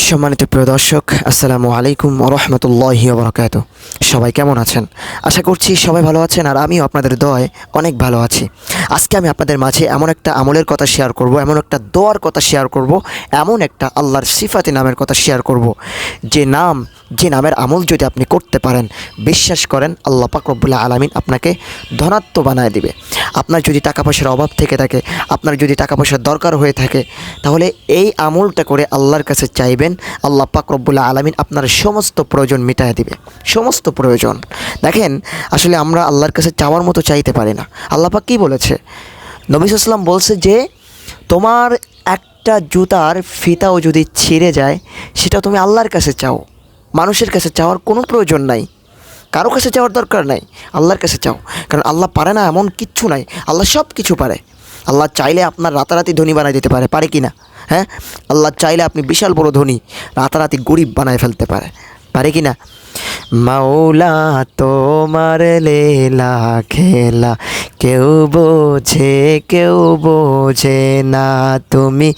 সম্মানিত প্রিয় দর্শক, আসসালামু আলাইকুম ওয়া রাহমাতুল্লাহি ওয়া বারাকাতুহু। সবাই কেমন আছেন? আশা করছি সবাই ভালো আছেন, আর আমিও আপনাদের দোয়ায় অনেক ভালো আছি। আজকে আমি আপনাদের মাঝে এমন একটা আমলের কথা শেয়ার করব, এমন একটা দোয়ার কথা শেয়ার করব, এমন একটা আল্লাহর সিফাতি নামের কথা শেয়ার করব, যে নামের আমল যদি আপনি করতে পারেন, বিশ্বাস করেন আল্লাহ পাক রব্বুল আলামিন আপনাকে ধনাত্ম বানায় দিবে। আপনার যদি টাকা পয়সার অভাব থেকে থাকে, আপনার যদি টাকা পয়সার দরকার হয়ে থাকে, তাহলে এই আমলটা করে আল্লাহর কাছে চাইবেন, আল্লাহ পাক রব্বুল আলামিন আপনার সমস্ত প্রয়োজন মিটায় দিবে। সমস্ত প্রয়োজন। দেখেন, আসলে আমরা আল্লাহর কাছে চাওয়ার মতো চাইতে পারি না। আল্লাহ পাক কী বলেছে? নবী সাল্লাল্লাহু আলাইহি ওয়াসাল্লাম বলছে যে তোমার একটা জুতার ফিতাও যদি ছিঁড়ে যায়, সেটা তুমি আল্লাহর কাছে চাও, মানুষের কাছে চাওয়ার কোনো প্রয়োজন নাই, কারো কাছে চাওয়ার দরকার নাই, আল্লাহর কাছে চাও। কারণ আল্লাহ পারে না এমন কিচ্ছু নাই, আল্লাহ সব কিছু পারে। আল্লাহ চাইলে আপনার রাতারাতি ধনী বানাই দিতে পারে, পারে কি না? হ্যাঁ, আল্লাহ চাইলে আপনি বিশাল বড় ধনী রাতারাতি গরিব বানায় ফেলতে পারে, পারে কি না? মাওলা তোমার লীলা খেলা কেউ বোঝে না, তুমি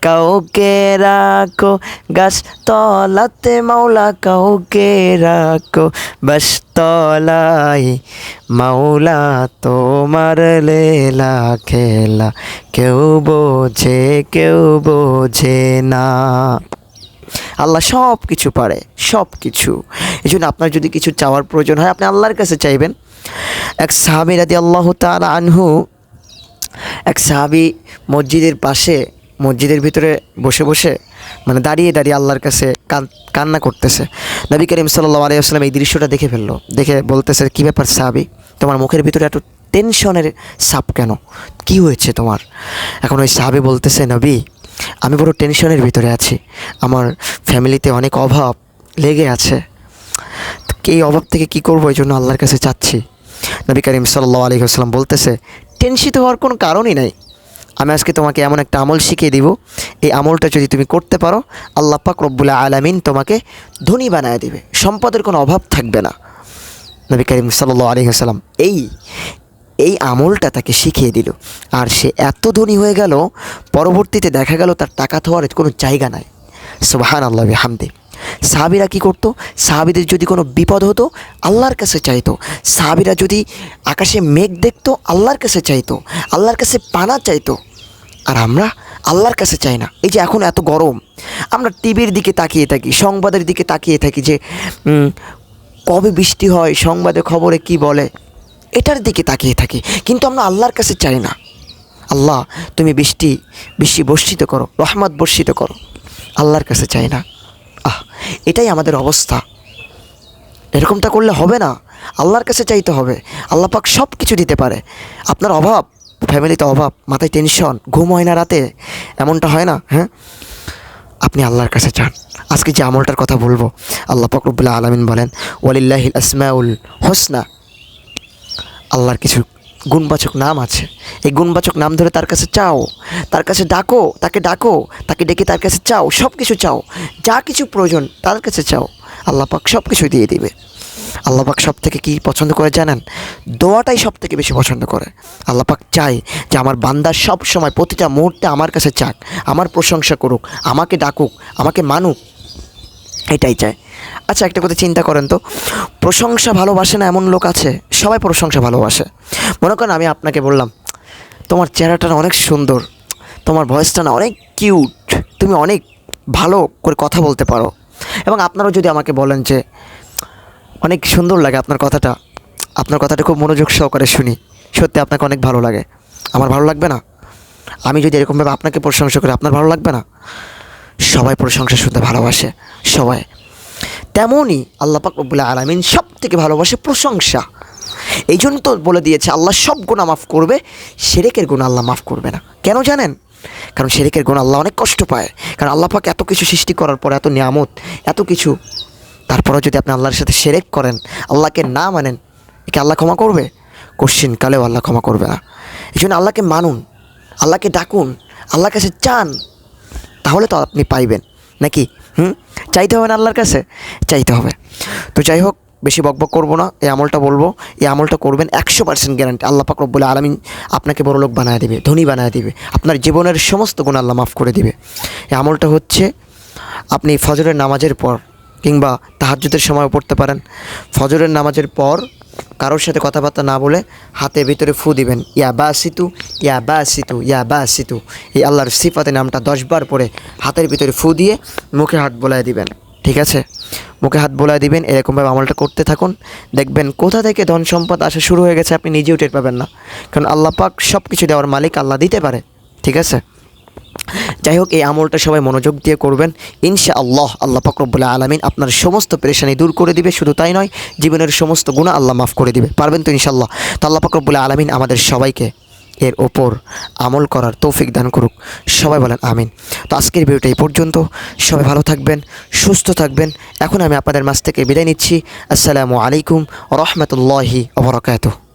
কাউকে রাখো গাছ তলাতে, মাওলা কাউকে রাখো বাস তলায়, মাওলা তোমার লীলা খেলা কেউ বোঝে না। আল্লাহ সব কিছু পারে, সব কিছু। এই জন্য আপনার যদি কিছু চাওয়ার প্রয়োজন হয়, আপনি আল্লাহর কাছে চাইবেন। এক সাহাবী রাদিয়াল্লাহু তাআলা আনহু, এক সাহাবী মসজিদের ভিতরে বসে মানে দাঁড়িয়ে আল্লাহর কাছে কান্না করতেছে। নবী করিম সাল্লাল্লাহু আলাইহি ওয়াসাল্লাম এই দৃশ্যটা দেখে ফেললো, দেখে বলতেছে, কী ব্যাপার সাহাবী, তোমার মুখের ভিতরে এত টেনশনের ছাপ কেন, কি হয়েছে তোমার? এখন ওই সাহাবী বলতেছে, নবী, আমি বড় টেনশনের ভিতরে আছি, আমার ফ্যামিলিতে অনেক অভাব লেগে আছে, এই অভাব থেকে কি করবো, এই জন্য আল্লাহর কাছে চাচ্ছি। নবী করিম সাল্লাল্লাহু আলাইহি ওয়াসাল্লাম বলতেছে, টেনশিত হওয়ার কোনো কারণই নাই। আমি আজকে তোমাকে এমন একটা আমল শিখিয়ে দিব, এই আমলটা যদি তুমি করতে পারো, আল্লাহ পাক রব্বুল আলামিন তোমাকে ধনী বানায় দিবে, সম্পদের কোনো অভাব থাকবে না। নবী করিম সাল্লাল্লাহু আলাইহি ওয়াসাল্লাম এই আমলটা তাকে শিখিয়ে দিল, আর সে এত ধনী হয়ে গেল, পরবর্তীতে দেখা গেল তার টাকা থাকার কোনো জায়গা নাই। সুবহানাল্লাহ ওয়া বিহামদি। সাহাবীরা কী করতো? সাহাবীদের যদি কোনো বিপদ হতো, আল্লাহর কাছে চাইতো। সাহাবীরা যদি আকাশে মেঘ দেখতো, আল্লাহর কাছে চাইতো, আল্লাহর কাছে পানা চাইতো। আর আমরা আল্লাহর কাছে চাই না। এই যে এখন এত গরম, আমরা টিভির দিকে তাকিয়ে থাকি, সংবাদের দিকে তাকিয়ে থাকি, যে কবে বৃষ্টি হয়, সংবাদে খবরে কি বলে, এটার দিকে তাকিয়ে থাকি, কিন্তু আমরা আল্লাহর কাছে চাই না। আল্লাহ তুমি বৃষ্টি বর্ষিত করো, রহমত বর্ষিত করো, আল্লাহর কাছে চাই না। এটাই আমাদের অবস্থা। এরকমটা করলে হবে না, আল্লাহর কাছে চাইতে হবে। আল্লাহ পাক সব কিছু দিতে পারে। আপনার অভাব, ফ্যামিলিতে অভাব, মাথায় টেনশন, ঘুম হয় না রাতে, এমনটা হয় না? হ্যাঁ, আপনি আল্লাহর কাছে চান। আজকে যে আমলটার কথা বলবো, আল্লাহ পাক রব্বুল আলামিন বলেন, ওয়ালিল্লাহিল আসমাউল হুসনা, আল্লাহর কিছু গুণবাচক নাম আছে, এই গুণবাচক নাম ধরে তার কাছে চাও, তার কাছে ডাকো, তাকে ডেকে তার কাছে চাও, সব কিছু চাও, যা কিছু প্রয়োজন তার কাছে চাও, আল্লাহ পাক সব কিছু দিয়ে দিবে। আল্লাহ পাক সব থেকে কী পছন্দ করে জানেন? দোয়াটাই সব থেকে বেশি পছন্দ করে। আল্লাহ পাক চায় যে আমার বান্দা সব সময়, প্রতিটা মুহূর্তে আমার কাছে চাক, আমার প্রশংসা করুক, আমাকে ডাকুক, আমাকে মানুক, এটাই চায়। আচ্ছা, একটা কথা চিন্তা করেন তো, প্রশংসা ভালোবাসে না এমন লোক আছে? সবাই প্রশংসা ভালোবাসে। মনে করেন আমি আপনাকে বললাম, তোমার চেহারাটা না অনেক সুন্দর, তোমার ভয়েসটা না অনেক কিউট, তুমি অনেক ভালো করে কথা বলতে পারো, এবং আপনারাও যদি আমাকে বলেন যে অনেক সুন্দর লাগে আপনার কথাটা খুব মনোযোগ সহকারে শুনি, সত্যি আপনাকে অনেক ভালো লাগে, আমার ভালো লাগবে না? আমি যদি এরকমভাবে আপনাকে প্রশংসা করি, আপনার ভালো লাগবে না? সবাই প্রশংসা শুনতে ভালোবাসে, সবাই। তেমনই আল্লাহ পাক রব্বুল আলামিন সব থেকে ভালোবাসে প্রশংসা। এই জন্য তো বলে দিয়েছে আল্লাহ সব গুনাহ মাফ করবে, শিরকের গুনাহ আল্লাহ মাফ করবে না। কেন জানেন? কারণ শিরকের গুনাহ আল্লাহ অনেক কষ্ট পায়। কারণ আল্লাহ পাক এত কিছু সৃষ্টি করার পর, এত নিয়ামত, এত কিছু, তারপরেও যদি আপনি আল্লাহর সাথে শিরক করেন, আল্লাহকে না মানেন, একে আল্লাহ ক্ষমা করবে? কোশ্চিন কালেও আল্লাহ ক্ষমা করবে না। এই জন্য আল্লাহকে মানুন, আল্লাহকে ডাকুন, আল্লাহর কাছে চান, তাহলে তো আপনি পাইবেন। নাকি চাইতে হবে না আল্লাহর কাছে? চাইতে হবে। তো যাই হোক, বেশি বকবক করবো না, এই আমলটা বলবো, এই আমলটা করবেন 100% গ্যারান্টি, আল্লাহ পাক রব্বুল আলামিন আপনাকে বড়লোক বানায় দিবে, ধনী বানায় দিবে, আপনার জীবনের সমস্ত গুনাহ আল্লাহ মাফ করে দিবে। এই আমলটা হচ্ছে আপনি ফজরের নামাজের পর কিংবা তাহাজ্জুদের সময় পড়তে পারেন। ফজরের নামাজের পর কারোর সাথে কথাবার্তা না বলে হাতের ভিতরে ফু দিবেন, ইয়া বাসিতু ইয়া বাসিতু ইয়া বাসিতু, এই আল্লাহর সিফাতে নামটা 10 বার পরে হাতের ভিতরে ফু দিয়ে মুখে হাত বোলায় দিবেন। ঠিক আছে, মুখে হাত বোলায় দিবেন। এরকমভাবে আমলটা করতে থাকুন, দেখবেন কোথা থেকে ধন সম্পদ আসা শুরু হয়ে গেছে আপনি নিজেও টের পাবেন না। কারণ আল্লাহ পাক সব কিছু দেওয়ার মালিক, আল্লাহ দিতে পারে। ঠিক আছে, যাই হোক, এই আমলটা সবাই মনোযোগ দিয়ে করবেন। ইনশাআল্লাহ আল্লাহ পাক রব্বুল আলামিন আপনার সমস্ত পেরেশানি দূর করে দিবে। শুধু তাই নয়, জীবনের সমস্ত গুনাহ আল্লাহ মাফ করে দিবে। পারবেন তো ইনশাআল্লাহ? তো আল্লাহ পাক রব্বুল আলামিন আমাদের সবাইকে এর ওপর আমল করার তৌফিক দান করুক। সবাই বলেন আমিন। তো আজকের ভিডিওটা এই পর্যন্ত। সবাই ভালো থাকবেন, সুস্থ থাকবেন। এখন আমি আপনাদের মাঝ থেকে বিদায় নিচ্ছি। আসসালামু আলাইকুম ওয়া রাহমাতুল্লাহি ওয়া বারাকাতুহু।